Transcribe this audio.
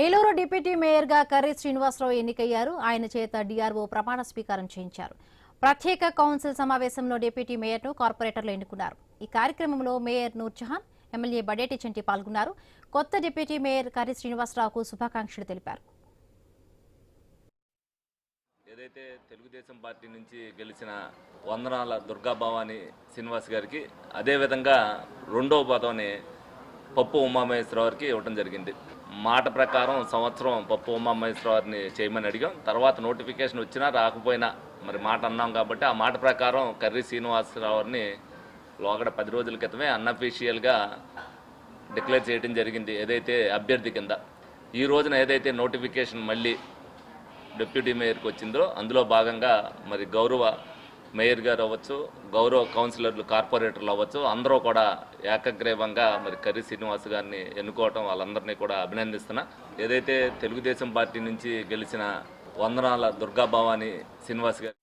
Eluru deputy మేయర్గా కర్రి శ్రీనివాసరావు ఎన్నికయ్యారు. ఆయన చేత డీఆర్ఓ ప్రమాణ స్వీకారం చేయించారు. ప్రత్యేక కౌన్సిల్ సమావేశంలో డిప్యూటీ మేయర్ను కార్పొరేటర్లు ఎన్నుకున్నారు. ఈ కార్యక్రమంలో మేయర్ నూర్జహాన్, ఎమ్మెల్యే బడేటి చెంటి పాల్గొన్నారు. కొత్త డిప్యూటీ మేయర్ కర్రి శ్రీనివాసరావుకు శుభాకాంక్షలు తెలిపారు. ఏదైతే తెలుగుదేశం పార్టీ నుంచి గెలిచిన వందనాల దుర్గాభవాని శ్రీనివాస్ గారికి అదేవిధంగా రెండవ పదవిని పప్పు ఉమామహేశ్వరరావుకి ఇవ్వడం జరిగింది. మాట ప్రకారం సంవత్సరం పప్పు ఉమామహేశ్వరరావుని చేయమని అడిగాం. తర్వాత నోటిఫికేషన్ వచ్చినా రాకపోయినా మరి మాట అన్నాం కాబట్టి ఆ మాట ప్రకారం కర్రి శ్రీనివాసరావుని లోగడ 10 రోజుల క్రితమే అన్అఫీషియల్గా డిక్లేర్ చేయడం జరిగింది ఏదైతే అభ్యర్థి కింద. ఈ రోజున ఏదైతే నోటిఫికేషన్ మళ్ళీ డిప్యూటీ మేయర్కి వచ్చిందో అందులో భాగంగా మరి గౌరవ మేయర్ గారు అవ్వచ్చు, గౌరవ కౌన్సిలర్లు, కార్పొరేటర్లు అవ్వచ్చు, అందరూ కూడా ఏకగ్రీవంగా మరి కర్రి శ్రీనివాస్ గారిని ఎన్నుకోవటం వాళ్ళందరినీ కూడా అభినందిస్తున్నా. ఏదైతే తెలుగుదేశం పార్టీ నుంచి గెలిచిన వందనాల దుర్గాభవాని శ్రీనివాస్ గారు